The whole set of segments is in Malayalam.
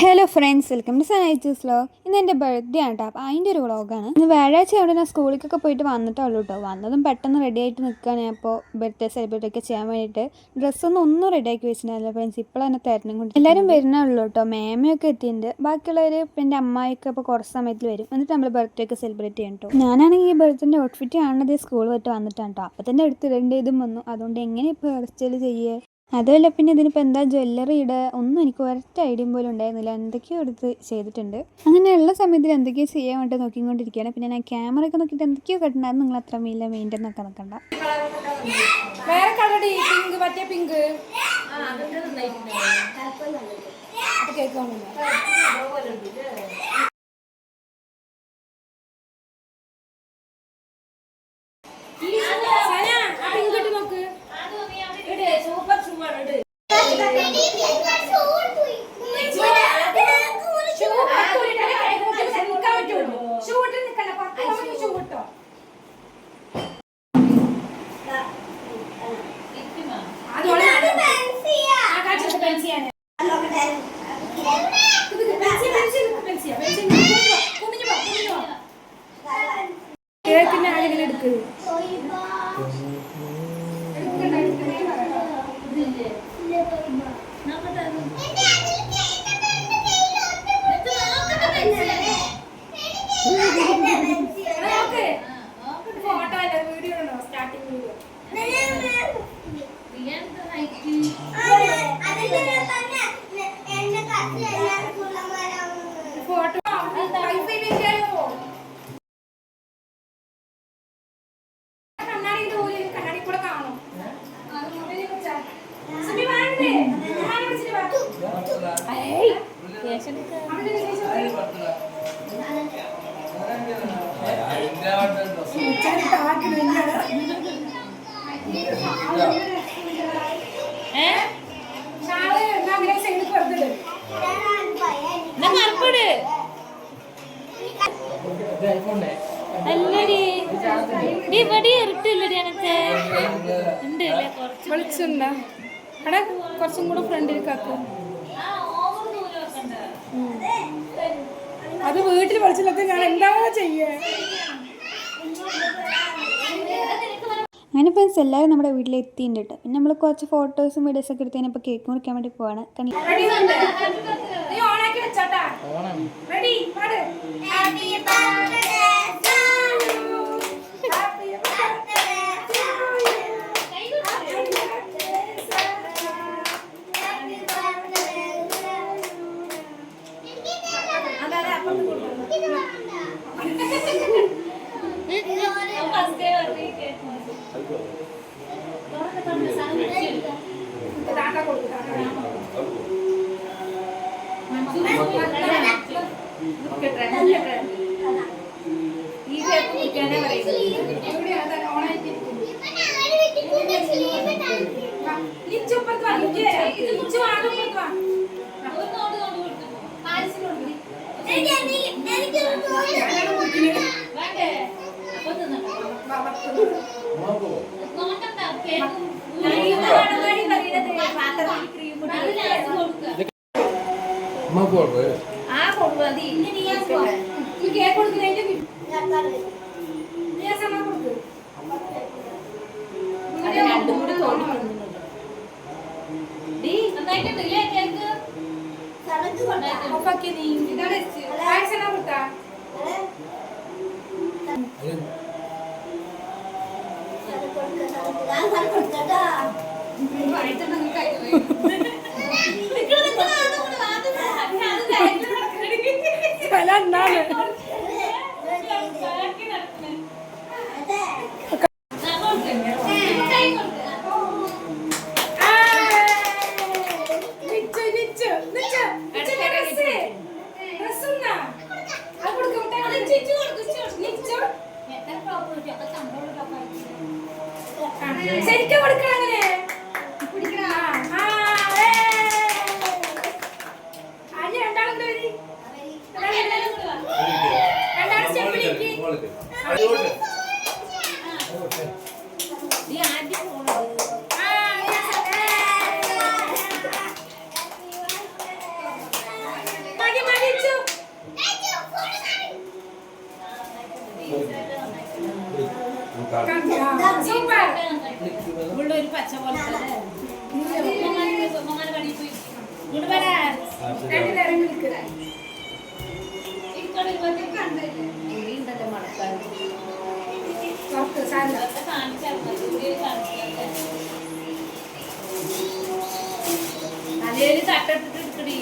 ഹലോ ഫ്രണ്ട്സ്, വെൽക്കം ടു സനൈറ്റ്സ് വ്ലോഗ്. ഇന്ന് എൻ്റെ ബർത്ത്ഡേ ആണ് കേട്ടോ. അപ്പോൾ അതിൻ്റെ ഒരു വ്ളോഗാണ്. ഇന്ന് വ്യാഴാഴ്ച അവിടെ ഞാൻ സ്കൂളിലേക്കൊക്കെ പോയിട്ട് വന്നിട്ടുള്ളൂ കേട്ടോ. വന്നതും പെട്ടെന്ന് റെഡി ആയിട്ട് നിൽക്കുകയാണ് ഞാൻ. അപ്പോൾ ബർത്ത്ഡേ സെലിബ്രേറ്റ് ഒക്കെ ചെയ്യാൻ വേണ്ടിയിട്ട് ഒന്നും റെഡിയാക്കി വെച്ചിട്ടുണ്ടായില്ല ഫ്രണ്ട്സ്. ഇപ്പോൾ തന്നെ തരണം കൊണ്ട് എല്ലാവരും വരുന്നുള്ളൂ കേട്ടോ. മേമയൊക്കെ എത്തിയിട്ടുണ്ട്. ബാക്കിയുള്ളവർ എൻ്റെ അമ്മായിയൊക്കെ ഇപ്പോൾ കുറച്ച് സമയത്തിൽ വരും. എന്നിട്ട് നമ്മൾ ബർത്ത്ഡേ ഒക്കെ സെലിബ്രേറ്റ് ചെയ്യണം കേട്ടോ. ഞാനാണെങ്കിൽ ഈ ബർത്ത്ഡേ ഔട്ട്ഫിറ്റ് കാണുന്നത് സ്കൂൾ വിട്ട് വന്നിട്ടാണ് കേട്ടോ. അപ്പോൾ തന്നെ എടുത്തിടേണ്ട ഇതും വന്നു. അതുകൊണ്ട് എങ്ങനെ ഇപ്പോൾ ഹെയർ സ്റ്റൈൽ ചെയ്യുക, അതുമല്ല പിന്നെ ഇതിനിപ്പോൾ എന്താ ജ്വല്ലറി ഇടുക ഒന്നും എനിക്ക് ഒരൊറ്റ ഐഡിയ പോലും ഉണ്ടായിരുന്നില്ല. എന്തൊക്കെയോ എടുത്ത് ചെയ്തിട്ടുണ്ട്. അങ്ങനെയുള്ള സമയത്തിൽ എന്തൊക്കെയോ ചെയ്യാൻ വേണ്ടി നോക്കിക്കൊണ്ടിരിക്കുകയാണ്. പിന്നെ ഞാൻ ക്യാമറയൊക്കെ നോക്കിയിട്ട് എന്തൊക്കെയോ കണ്ടിട്ടുണ്ടായിരുന്നു. നിങ്ങൾ അത്ര മീല മെയിൻ്റെയിൻ ഒക്കെ നോക്കണ്ട. വേറെ കളർ പിങ്ക്, മറ്റേ പിങ്ക് കേക്ക് കേക്കിന് ആരെങ്കിലും എടുക്ക്. ഫോട്ടോ അല്ല, വീഡിയോ ഉണ്ടോ? സ്റ്റാർട്ടിങ് വീഡിയോ ഫോട്ടോ കണ്ണാടി കൂടെ കാണും. വെളിച്ചുണ്ടാ അവിടെ കുറച്ചും കൂടെ ഫ്രണ്ടിലേക്ക് ആക്കും. അത് വീട്ടിൽ വെളിച്ചില്ലാത്ത ഞാൻ എന്താ ചെയ്യേ? അങ്ങനെ ഫ്രണ്ട്സ് എല്ലാവരും നമ്മുടെ വീട്ടിലെത്തിയിട്ടുണ്ട് കേട്ടോ. പിന്നെ നമ്മൾ കുറച്ച് ഫോട്ടോസും വീഡിയോസൊക്കെ എടുത്ത് കഴിഞ്ഞപ്പോൾ കേക്ക് മുറിക്കാൻ വേണ്ടി പോവാണ്. ശരിക്കും കൊടുക്കണം. അങ്ങനെ രണ്ടാളും ഒരു പച്ച പോലെ തലയിൽ തട്ടിട്ടിട്ട് എടുക്കടി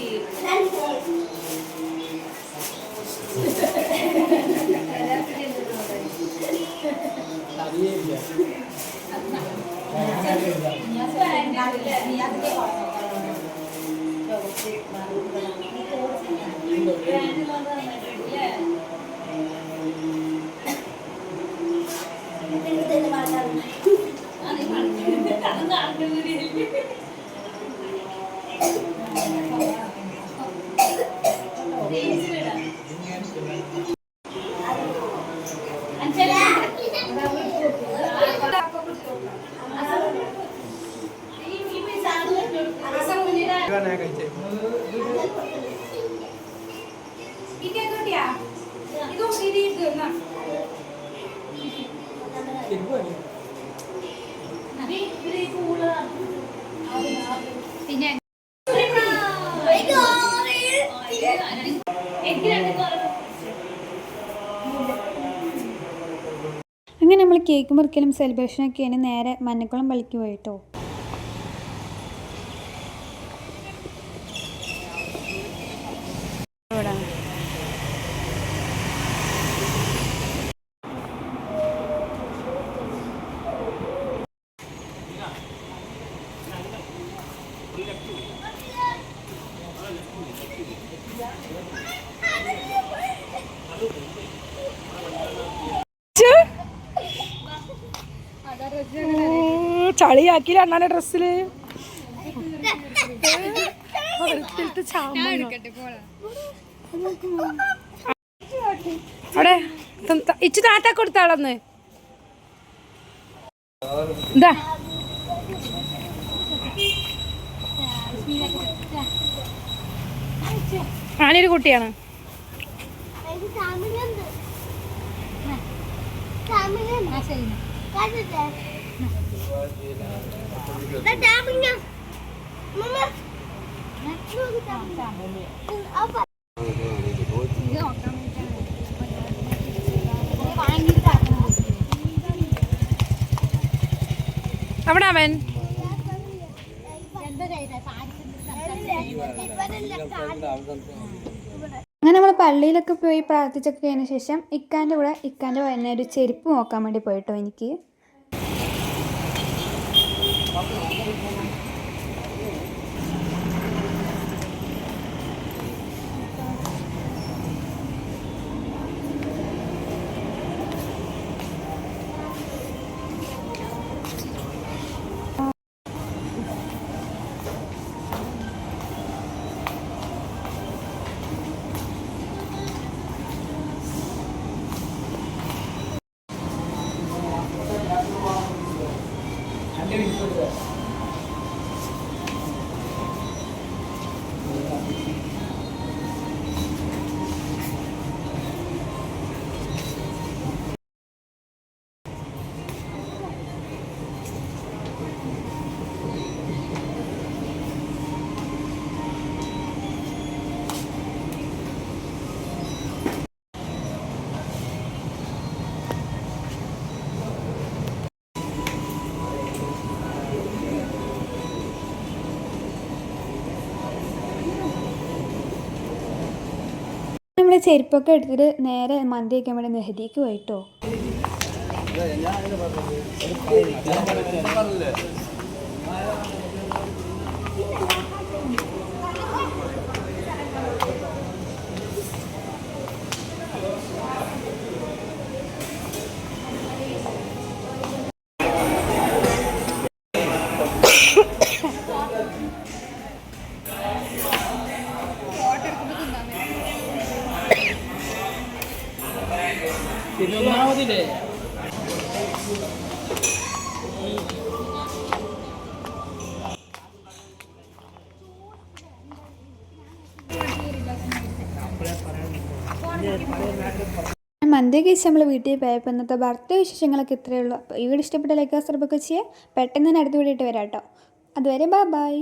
പിന്നെ അങ്ങനെ നമ്മൾ കേക്ക് മുറിക്കലും സെലിബ്രേഷനൊക്കെ ആയി നേരെ മഞ്ഞക്കുളം പള്ളിക്ക് പോയിട്ടോ. ചളിയാക്കില്ല അണ്ണാന്റെ ഡ്രസ്സില് അവിടെ ഇച്ചു താത്ത കൊടുത്താളന്ന് എന്താ ആനൊരു കുട്ടിയാണ്. അവിടെ അവൻ അങ്ങനെ നമ്മൾ പള്ളിയിലൊക്കെ പോയി പ്രാർത്ഥിച്ചൊക്കെ കഴിഞ്ഞ ശേഷം ഇക്കാൻ്റെ കൂടെ ഇക്കാൻ്റെ വരുന്ന ഒരു ചെരുപ്പ് നോക്കാൻ വേണ്ടി പോയിട്ടോ എനിക്ക്. നമ്മൾ ചെരുപ്പൊക്കെ എടുത്തിട്ട് നേരെ മന്തി വയ്ക്കാൻ വേണ്ടി നെഹദിക്ക് പോയിട്ടോ. മന്തി കഴിച്ച് നമ്മൾ വീട്ടിൽ പോയപ്പോൾ ഇന്നത്തെ ബർത്ത്ഡേ വിശേഷങ്ങളൊക്കെ ഇത്രയേ ഉള്ളൂ. അപ്പോൾ ഈ വീഡിയോ ഇഷ്ടപ്പെട്ട ലൈക്ക് സബ്സ്ക്രൈബ് ഒക്കെ ചെയ്യുക. പെട്ടെന്ന് തന്നെ അടുത്ത വീഡിയോ ഇട്ട് വരാം കേട്ടോ. അതുവരെ ബൈ.